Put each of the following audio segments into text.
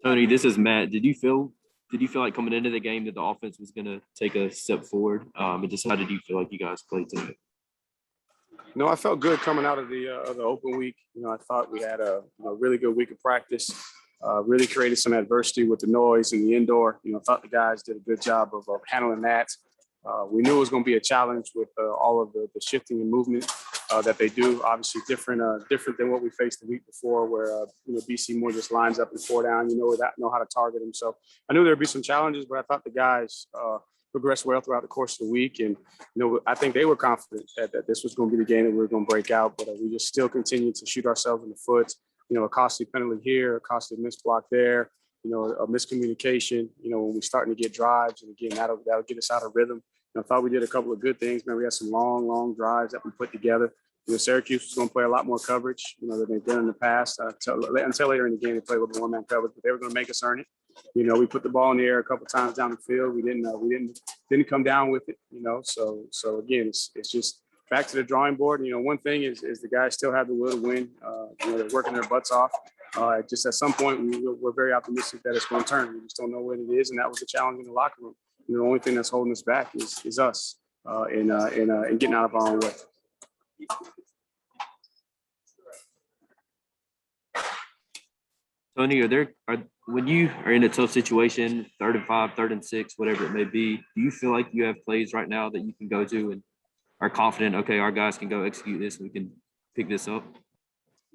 Tony, this is Matt. Did you feel like coming into the game that the offense was going to take a step forward? And just how did you feel like you guys played tonight? No, I felt good coming out of the open week. I thought we had a really good week of practice. Really created some adversity with the noise in the indoor. I thought the guys did a good job of handling that. We knew it was going to be a challenge with all of the shifting and movement that they do. Obviously, different than what we faced the week before, where BC more just lines up and four down. Know how to target them. So I knew there'd be some challenges, but I thought the guys progressed well throughout the course of the week, and I think they were confident that this was going to be the game that we were going to break out. But we just still continued to shoot ourselves in the foot. A costly penalty here, a costly missed block there. A miscommunication. When we're starting to get drives, and again that'll get us out of rhythm. I thought we did a couple of good things. Man, we had some long drives that we put together. Syracuse was going to play a lot more coverage, than they've done in the past. Until later in the game, they played a little one-man coverage, but they were going to make us earn it. We put the ball in the air a couple of times down the field. We didn't come down with it. So again, it's just back to the drawing board. One thing is the guys still have the will to win. They're working their butts off. Just at some point, we're very optimistic that it's going to turn. We just don't know what it is, and that was the challenge in the locker room. The only thing that's holding us back is us in getting out of our own way. Tony, when you are in a tough situation, 3rd and 5, 3rd and 6, whatever it may be, do you feel like you have plays right now that you can go to and are confident, okay, our guys can go execute this and we can pick this up?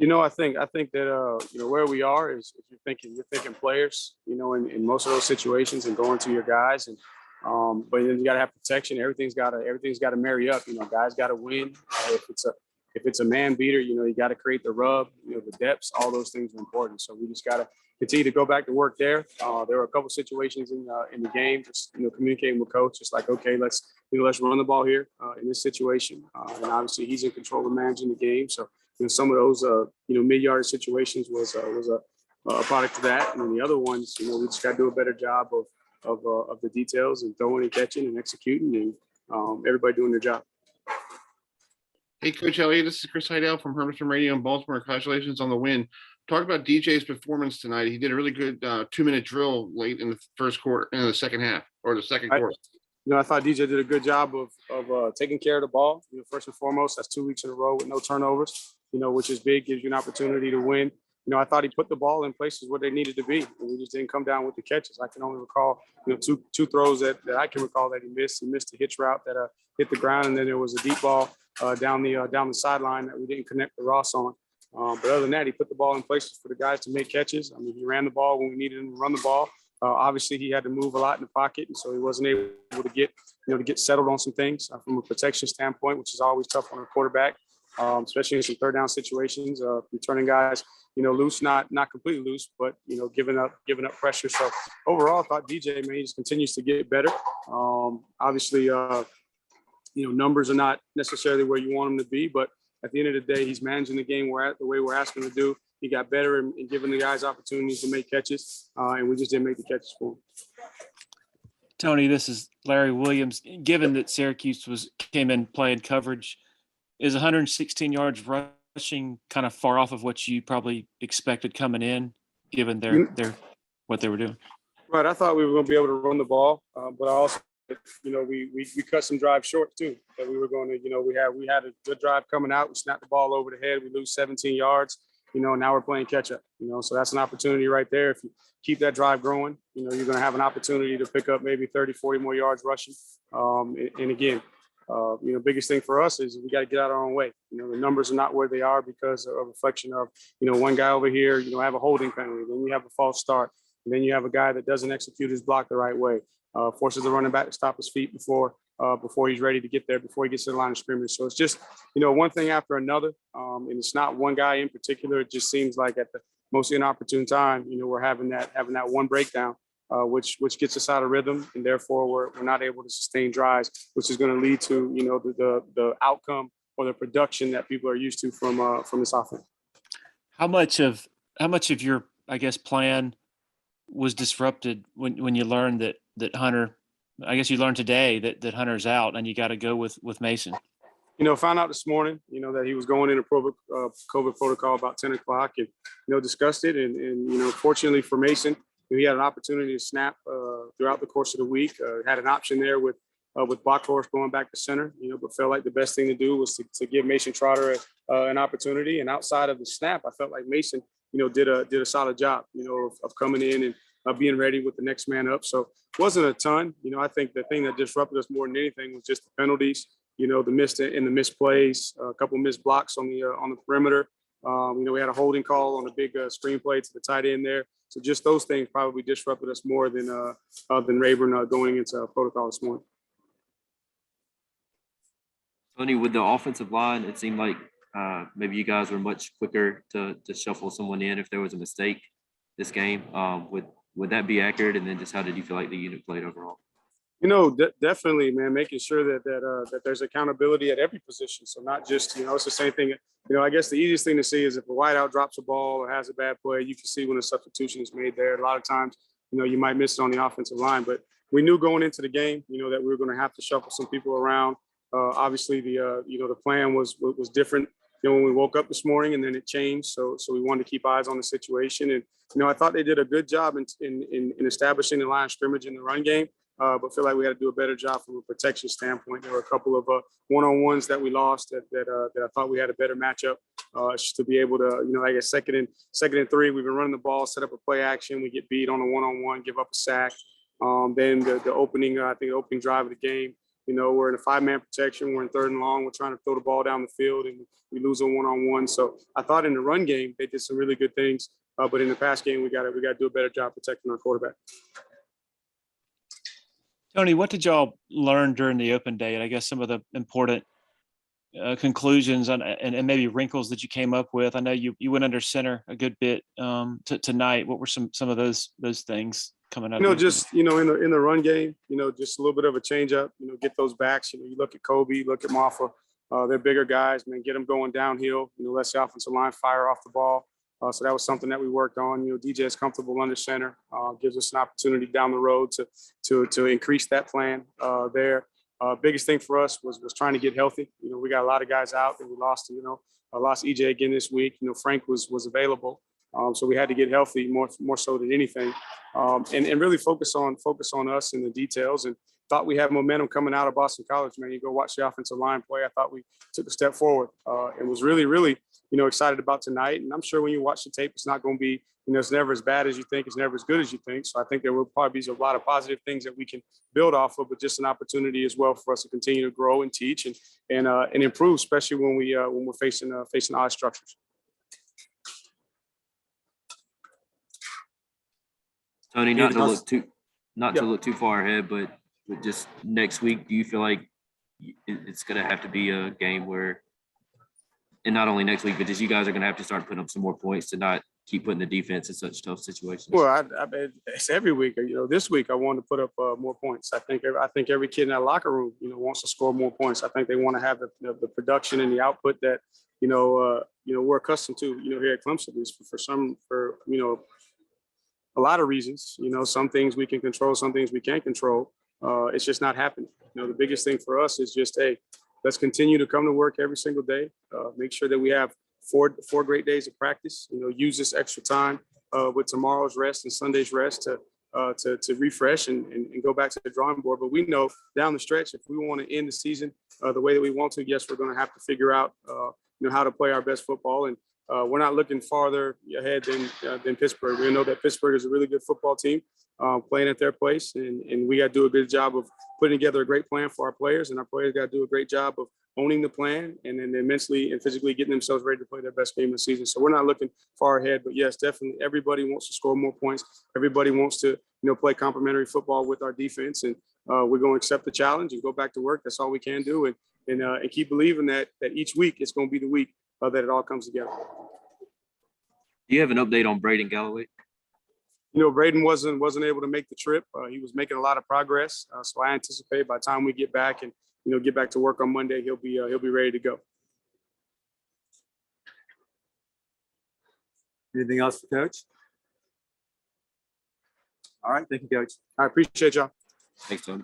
I think that where we are is if you're thinking players, in most of those situations and going to your guys and but then you got to have protection. Everything's got to marry up. Guys got to win. If it's a man beater, you got to create the rub. The depths. All those things are important. So we just got to continue to go back to work there. There were a couple situations in the game, just communicating with coach, just like, okay, let's run the ball here in this situation. And obviously he's in control of managing the game. So some of those mid-yard situations was a product of that. And then the other ones, we just got to do a better job of the details and throwing and catching and executing and everybody doing their job. Hey, Coach Elliott, this is Chris Heidel from Hermiston Radio in Baltimore. Congratulations on the win. Talk about DJ's performance tonight. He did a really good 2-minute drill late in the first quarter, in the second half or the second quarter. I thought DJ did a good job of taking care of the ball. First and foremost, that's 2 weeks in a row with no turnovers, which is big, gives you an opportunity to win. I thought he put the ball in places where they needed to be, and we just didn't come down with the catches. I can only recall, two throws that I can recall that he missed. He missed a hitch route that hit the ground, and then there was a deep ball down the sideline that we didn't connect the Ross on. But other than that, he put the ball in places for the guys to make catches. He ran the ball when we needed him to run the ball. Obviously, he had to move a lot in the pocket, and so he wasn't able to get settled on some things from a protection standpoint, which is always tough on a quarterback, especially in some third down situations. Returning guys, loose, not completely loose, but giving up pressure. So overall, I thought DJ, man, he just continues to get better. Obviously, numbers are not necessarily where you want them to be, but at the end of the day, he's managing the game the way we're asking him to do. He got better in giving the guys opportunities to make catches, and we just didn't make the catches for him. Tony, this is Larry Williams. Given that Syracuse came in playing coverage, is 116 yards rushing kind of far off of what you probably expected coming in, given what they were doing? Right. I thought we were going to be able to run the ball, but I also, we cut some drives short too. That we were going to, we had a good drive coming out. We snapped the ball over the head. We lose 17 yards. Now we're playing catch up. So that's an opportunity right there. If you keep that drive growing, you're going to have an opportunity to pick up maybe 30, 40 more yards rushing. And again, biggest thing for us is we got to get out our own way. The numbers are not where they are because of a reflection of, one guy over here, have a holding penalty, then you have a false start, and then you have a guy that doesn't execute his block the right way, forces the running back to stop his feet before he's ready to get there, before he gets to the line of scrimmage. So it's just, one thing after another. And it's not one guy in particular. It just seems like at the most inopportune time, we're having that one breakdown, which gets us out of rhythm, and therefore we're not able to sustain drives, which is going to lead to the outcome or the production that people are used to from this offense. How much of your, I guess, plan was disrupted when you learned that Hunter? I guess you learned today that Hunter's out and you got to go with Mason. Found out this morning, that he was going in a COVID protocol about 10 o'clock and, discussed it. And fortunately for Mason, he had an opportunity to snap throughout the course of the week. Had an option there with Bachhorst going back to center, but felt like the best thing to do was to give Mason Trotter an opportunity. And outside of the snap, I felt like Mason, did a solid job, of coming in and being ready with the next man up. So it wasn't a ton. I think the thing that disrupted us more than anything was just the penalties, the missed plays, a couple missed blocks on the perimeter. We had a holding call on a big screenplay to the tight end there. So just those things probably disrupted us more than Rayburn going into protocol this morning. Tony, with the offensive line, it seemed like maybe you guys were much quicker to shuffle someone in if there was a mistake this game. Would that be accurate? And then just how did you feel like the unit played overall? Definitely, man, making sure that there's accountability at every position. So not just, it's the same thing. I guess the easiest thing to see is if a wideout drops a ball or has a bad play, you can see when a substitution is made there. A lot of times, you might miss it on the offensive line, but we knew going into the game, that we were going to have to shuffle some people around. Obviously, the plan was different, when we woke up this morning, and then it changed. So we wanted to keep eyes on the situation. And, I thought they did a good job in establishing the line of scrimmage in the run game. But feel like we had to do a better job from a protection standpoint. There were a couple of one-on-ones that we lost that I thought we had a better matchup just to be able to, like a second and 3, we've been running the ball, set up a play action, we get beat on a one-on-one, give up a sack. Then the opening drive of the game, we're in a 5-man protection, we're in 3rd and long, we're trying to throw the ball down the field, and we lose a one-on-one. So I thought in the run game they did some really good things, but in the pass game we got to do a better job protecting our quarterback. Tony, what did y'all learn during the open day? And I guess some of the important conclusions and maybe wrinkles that you came up with. I know you went under center a good bit tonight. What were some of those things coming out? Just in the run game, just a little bit of a change up. Get those backs. You look at Kobe, look at Maffa. They're bigger guys, man. Get them going downhill. Let the offensive line fire off the ball. So that was something that we worked on. DJ is comfortable under center, gives us an opportunity down the road to increase that plan there. Biggest thing for us was trying to get healthy. We got a lot of guys out that we lost. I lost EJ again this week. Frank was available, so we had to get healthy more so than anything, and really focus on us in the details. And thought we had momentum coming out of Boston College. Man, you go watch the offensive line play. I thought we took a step forward, and was really excited about tonight. And I'm sure when you watch the tape, it's not going to be, it's never as bad as you think. It's never as good as you think. So I think there will probably be a lot of positive things that we can build off of, but just an opportunity as well for us to continue to grow and teach and improve, especially when we're facing odd structures. Tony, not to look too far ahead, but just next week, do you feel like it's going to have to be a game where, and not only next week, but just you guys are going to have to start putting up some more points to not keep putting the defense in such tough situations? Well, I bet it's every week. This week I wanted to put up more points. I think every kid in that locker room, wants to score more points. I think they want to have the production and the output that we're accustomed to. Here at Clemson, for a lot of reasons. Some things we can control, some things we can't control. It's just not happening. The biggest thing for us is just, hey, let's continue to come to work every single day. Make sure that we have four great days of practice. Use this extra time with tomorrow's rest and Sunday's rest to refresh and go back to the drawing board. But we know down the stretch, if we want to end the season the way that we want to, yes, we're going to have to figure out how to play our best football. And we're not looking farther ahead than Pittsburgh. We know that Pittsburgh is a really good football team playing at their place, and we got to do a good job of putting together a great plan for our players, and our players got to do a great job of owning the plan and then mentally and physically getting themselves ready to play their best game of the season. So we're not looking far ahead, but yes, definitely everybody wants to score more points. Everybody wants to play complementary football with our defense, and we're going to accept the challenge and go back to work. That's all we can do, and keep believing that each week it's going to be the week that it all comes together. Do you have an update on Braden Galloway? Braden wasn't able to make the trip. He was making a lot of progress, so I anticipate by the time we get back and get back to work on Monday, he'll be ready to go. Anything else for Coach? All right, thank you, Coach. I appreciate y'all. Thanks, Tony.